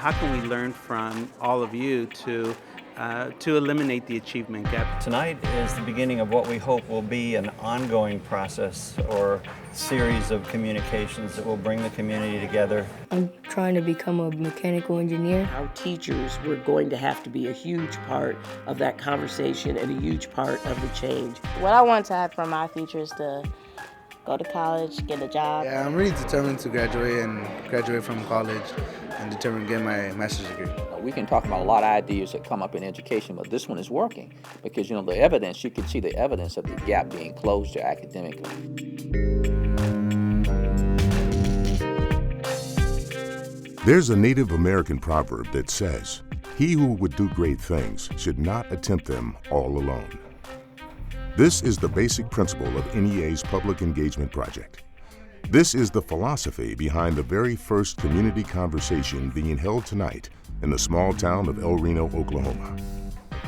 how can we learn from all of you to eliminate the achievement gap? Tonight is the beginning of what we hope will be an ongoing process or series of communications that will bring the community together. I'm trying to become a mechanical engineer. Our teachers were going to have to be a huge part of that conversation and a huge part of the change. What I want to have from my future is to go to college, get a job. Yeah, I'm really determined to graduate from college and determined to get my master's degree. We can talk about a lot of ideas that come up in education, but this one is working because, you know, the evidence, you can see the evidence of the gap being closed there academically. There's a Native American proverb that says, "He who would do great things should not attempt them all alone." This is the basic principle of NEA's Public Engagement Project. This is the philosophy behind the very first community conversation being held tonight in the small town of El Reno, Oklahoma.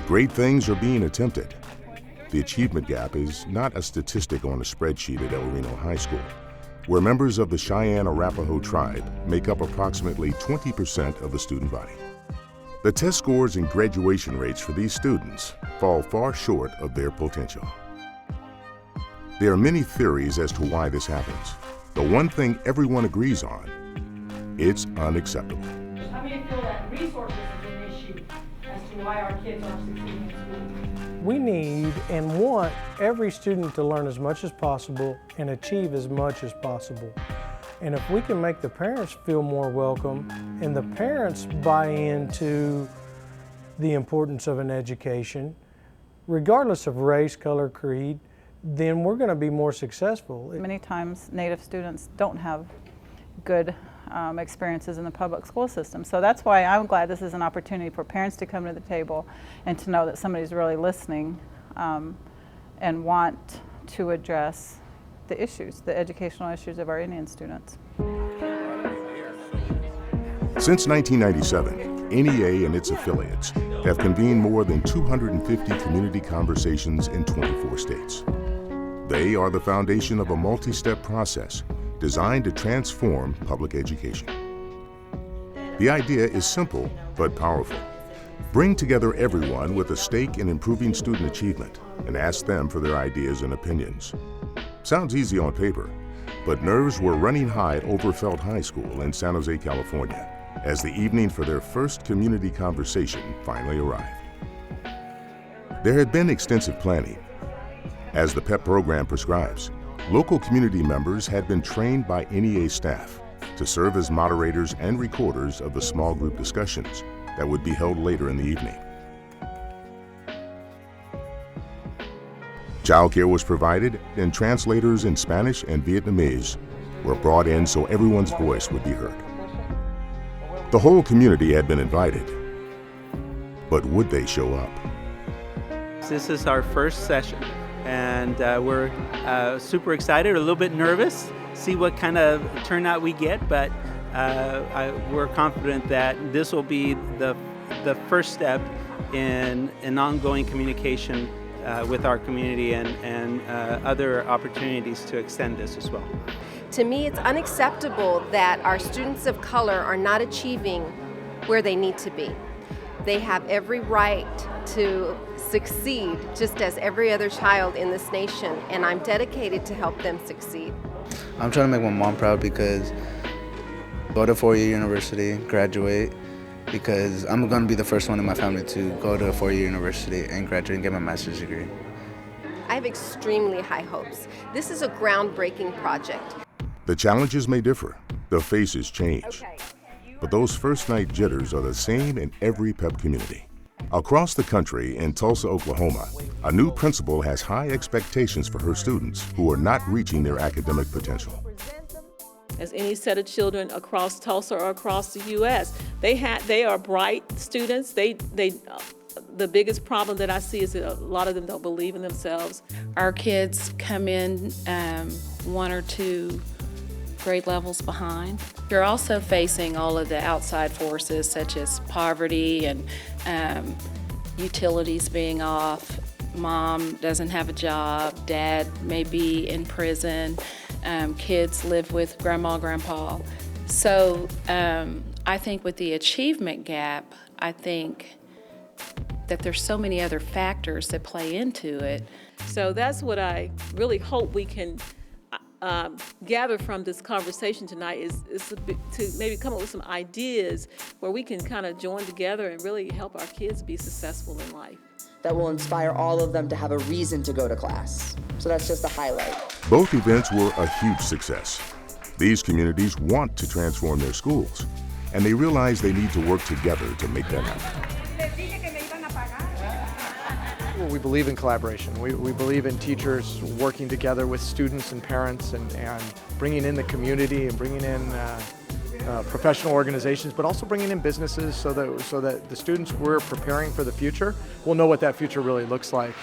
Great things are being attempted. The achievement gap is not a statistic on a spreadsheet at El Reno High School, where members of the Cheyenne Arapaho tribe make up approximately 20% of the student body. The test scores and graduation rates for these students fall far short of their potential. There are many theories as to why this happens. The one thing everyone agrees on, it's unacceptable. How many feel that resources is an issue as to why our kids aren't succeeding in school? We need and want every student to learn as much as possible and achieve as much as possible. And if we can make the parents feel more welcome and the parents buy into the importance of an education, regardless of race, color, creed, then we're going to be more successful. Many times Native students don't have good experiences in the public school system. So that's why I'm glad this is an opportunity for parents to come to the table and to know that somebody's really listening and want to address the issues, the educational issues of our Indian students. Since 1997, NEA and its affiliates have convened more than 250 community conversations in 24 states. They are the foundation of a multi-step process designed to transform public education. The idea is simple but powerful. Bring together everyone with a stake in improving student achievement and ask them for their ideas and opinions. Sounds easy on paper, but nerves were running high at Overfelt High School in San Jose, California, as the evening for their first community conversation finally arrived. There had been extensive planning. As the PEP program prescribes, local community members had been trained by NEA staff to serve as moderators and recorders of the small group discussions that would be held later in the evening. Childcare was provided, and translators in Spanish and Vietnamese were brought in so everyone's voice would be heard. The whole community had been invited, but would they show up? This is our first session, and we're super excited, a little bit nervous, see what kind of turnout we get, but we're confident that this will be the first step in an ongoing communication with our community and other opportunities to extend this as well. To me, it's unacceptable that our students of color are not achieving where they need to be. They have every right to succeed just as every other child in this nation, and I'm dedicated to help them succeed. I'm trying to make my mom proud because go to four-year university, graduate, because I'm going to be the first one in my family to go to a four-year university and graduate and get my master's degree. I have extremely high hopes. This is a groundbreaking project. The challenges may differ, the faces change, but those first night jitters are the same in every PEP community. Across the country, in Tulsa, Oklahoma, a new principal has high expectations for her students who are not reaching their academic potential. As any set of children across Tulsa or across the U.S., they are bright students. The biggest problem that I see is that a lot of them don't believe in themselves. Our kids come in one or two grade levels behind. You're also facing all of the outside forces such as poverty and utilities being off. Mom doesn't have a job, dad may be in prison, kids live with grandma, grandpa. So I think with the achievement gap, I think that there's so many other factors that play into it. So that's what I really hope we can gather from this conversation tonight is to maybe come up with some ideas where we can kind of join together and really help our kids be successful in life. That will inspire all of them to have a reason to go to class. So that's just a highlight. Both events were a huge success. These communities want to transform their schools, and they realize they need to work together to make that happen. We believe in collaboration. We believe in teachers working together with students and parents and bringing in the community and bringing in professional organizations, but also bringing in businesses so that the students we're preparing for the future will know what that future really looks like.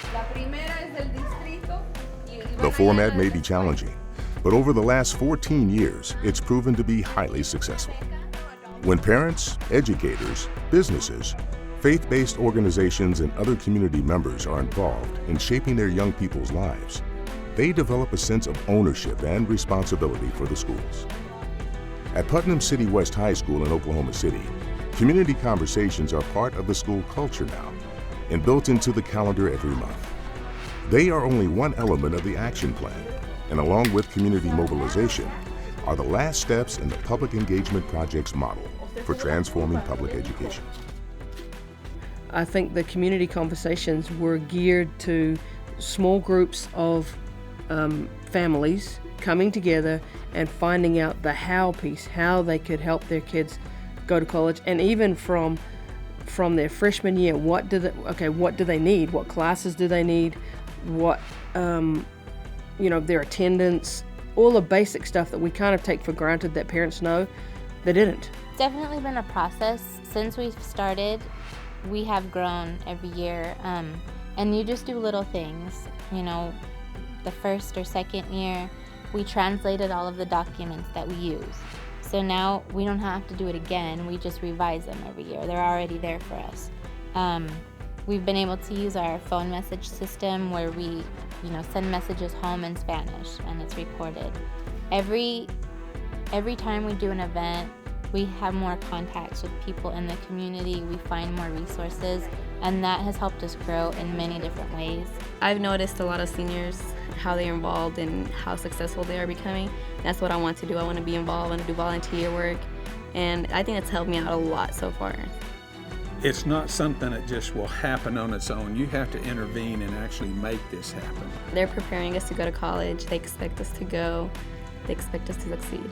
The format may be challenging, but over the last 14 years, it's proven to be highly successful. When parents, educators, businesses, faith-based organizations, and other community members are involved in shaping their young people's lives, they develop a sense of ownership and responsibility for the schools. At Putnam City West High School in Oklahoma City, community conversations are part of the school culture now and built into the calendar every month. They are only one element of the action plan, and along with community mobilization, are the last steps in the public engagement project's model for transforming public education. I think the community conversations were geared to small groups of families coming together and finding out the how piece, how they could help their kids go to college, and even from their freshman year, what do they need? What classes do they need? What their attendance, all the basic stuff that we kind of take for granted that parents know, they didn't. It's definitely been a process since we've started. We have grown every year, and you just do little things. The first or second year, we translated all of the documents that we use. So now we don't have to do it again, we just revise them every year. They're already there for us. We've been able to use our phone message system where we send messages home in Spanish and it's recorded. Every time we do an event, we have more contacts with people in the community, we find more resources, and that has helped us grow in many different ways. I've noticed a lot of seniors, how they're involved and how successful they are becoming. That's what I want to do. I want to be involved, I want to do volunteer work, and I think it's helped me out a lot so far. It's not something that just will happen on its own. You have to intervene and actually make this happen. They're preparing us to go to college. They expect us to go. They expect us to succeed.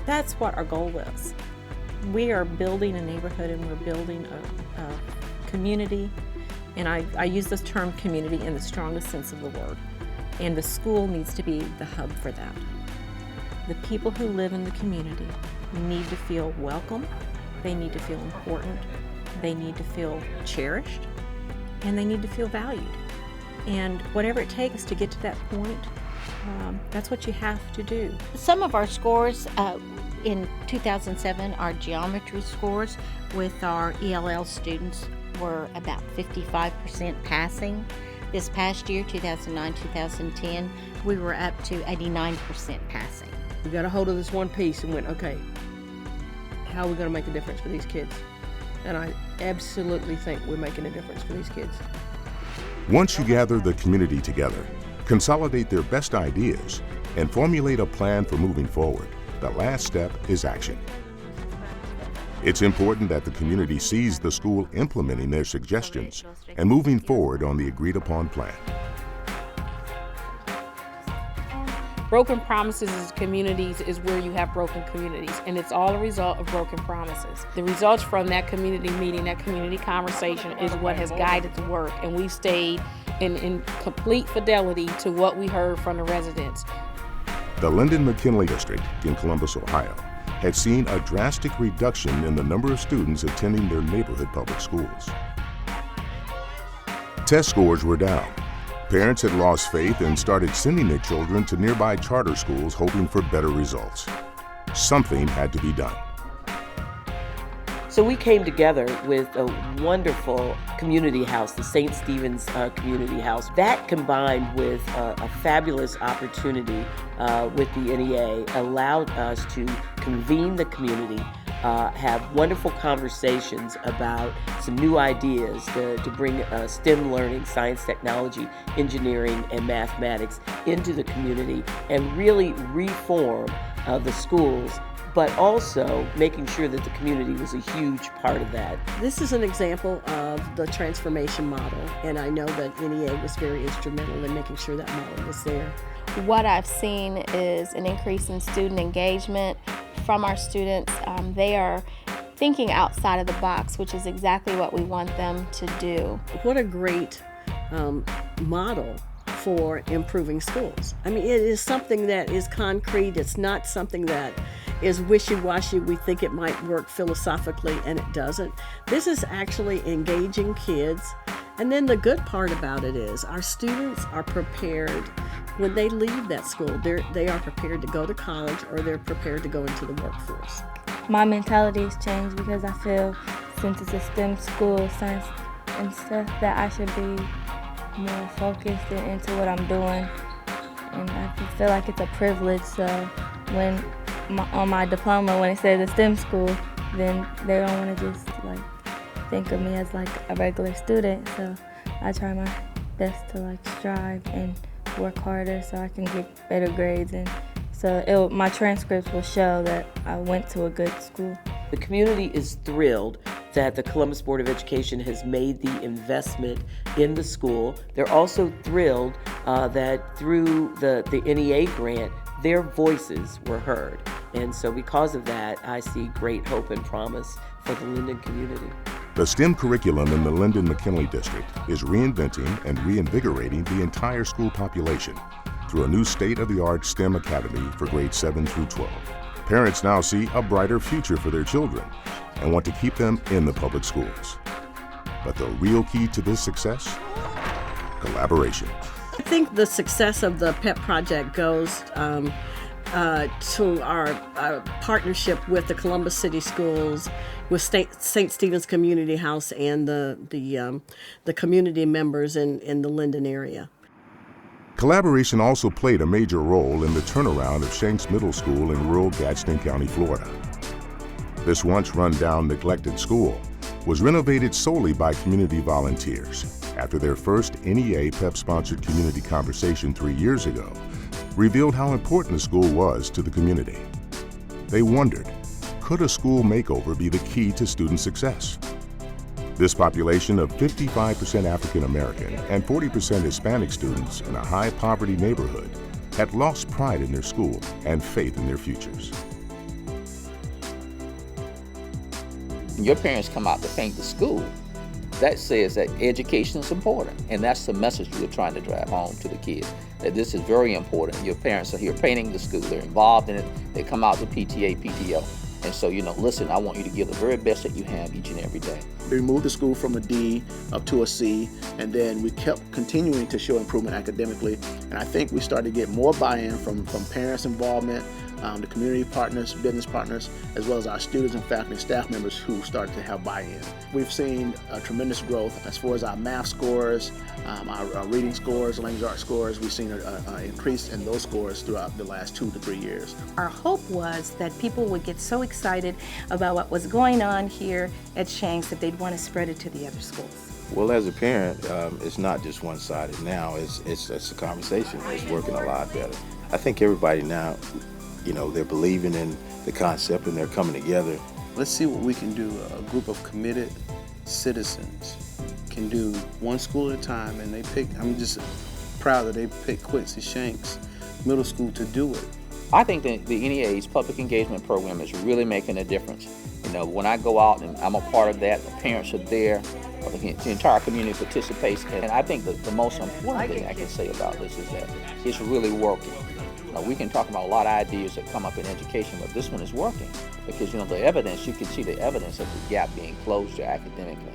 That's what our goal is. We are building a neighborhood and we're building a community, and I use this term community in the strongest sense of the word, and the school needs to be the hub for that. The people who live in the community need to feel welcome, they need to feel important, they need to feel cherished, and they need to feel valued. And whatever it takes to get to that point, that's what you have to do. Some of our scores in 2007, our geometry scores with our ELL students were about 55% passing. This past year, 2009-2010, we were up to 89% passing. We got a hold of this one piece and went, okay, how are we going to make a difference for these kids? And I absolutely think we're making a difference for these kids. Once you gather the community together, consolidate their best ideas, and formulate a plan for moving forward, the last step is action. It's important that the community sees the school implementing their suggestions and moving forward on the agreed-upon plan. Broken promises as communities is where you have broken communities, and it's all a result of broken promises. The results from that community meeting, that community conversation is what has guided the work, and we've stayed in complete fidelity to what we heard from the residents. The Linden-McKinley District in Columbus, Ohio, had seen a drastic reduction in the number of students attending their neighborhood public schools. Test scores were down. Parents had lost faith and started sending their children to nearby charter schools hoping for better results. Something had to be done. So we came together with a wonderful community house, the St. Stephen's Community House. That combined with a fabulous opportunity with the NEA allowed us to convene the community, have wonderful conversations about some new ideas to bring STEM learning, science, technology, engineering, and mathematics into the community and really reform the schools, but also making sure that the community was a huge part of that. This is an example of the transformation model, and I know that NEA was very instrumental in making sure that model was there. What I've seen is an increase in student engagement from our students. They are thinking outside of the box, which is exactly what we want them to do. What a great model for improving schools. I mean, it is something that is concrete. It's not something that is wishy-washy. We think it might work philosophically, and it doesn't. This is actually engaging kids. And then the good part about it is our students are prepared when they leave that school. They are prepared to go to college, or they're prepared to go into the workforce. My mentality has changed because I feel, since it's a STEM school, science and stuff, that I should be more focused and into what I'm doing. And I just feel like it's a privilege. So when on my diploma, when it says a STEM school, then they don't want to just think of me as a regular student. So I try my best to strive and work harder so I can get better grades, and so my transcripts will show that I went to a good school. The community is thrilled that the Columbus Board of Education has made the investment in the school. They're also thrilled that through the NEA grant, their voices were heard. And so because of that, I see great hope and promise for the Linden community. The STEM curriculum in the Linden-McKinley District is reinventing and reinvigorating the entire school population through a new state-of-the-art STEM academy for grades 7 through 12. Parents now see a brighter future for their children and want to keep them in the public schools. But the real key to this success? Collaboration. I think the success of the PEP project goes to our partnership with the Columbus City Schools, with St. Stephen's Community House, and the community members in the Linden area. Collaboration also played a major role in the turnaround of Shanks Middle School in rural Gadsden County, Florida. This once run-down, neglected school was renovated solely by community volunteers after their first NEA PEP-sponsored community conversation 3 years ago revealed how important the school was to the community. They wondered, could a school makeover be the key to student success? This population of 55% African American and 40% Hispanic students in a high-poverty neighborhood had lost pride in their school and faith in their futures. Your parents come out to paint the school. That says that education is important, and that's the message we're trying to drive home to the kids, that this is very important. Your parents are here painting the school. They're involved in it. They come out to PTA, PTO. And so, listen, I want you to give the very best that you have each and every day. We moved the school from a D up to a C, and then we kept continuing to show improvement academically. And I think we started to get more buy-in from parents' involvement, the community partners, business partners, as well as our students and faculty and staff members who started to have buy-in. We've seen a tremendous growth as far as our math scores, our reading scores, language arts scores. We've seen an increase in those scores throughout the last 2 to 3 years. Our hope was that people would get so excited about what was going on here at Shanks that they'd want to spread it to the other schools. Well, as a parent, it's not just one-sided now. It's a conversation. It's working a lot better. I think everybody now, they're believing in the concept and they're coming together. Let's see what we can do. A group of committed citizens can do one school at a time, and I'm just proud that they picked Quincy Shanks Middle School to do it. I think the NEA's public engagement program is really making a difference. When I go out and I'm a part of that, the parents are there, the entire community participates, and I think the most important thing I can say about this is that it's really working. We can talk about a lot of ideas that come up in education, but this one is working because, the evidence, you can see the evidence of the gap being closed academically.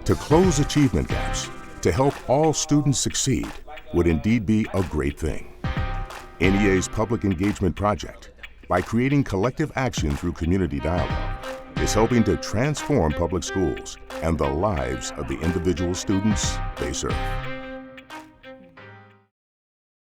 To close achievement gaps, to help all students succeed, would indeed be a great thing. NEA's public engagement project, by creating collective action through community dialogue, is helping to transform public schools and the lives of the individual students they serve.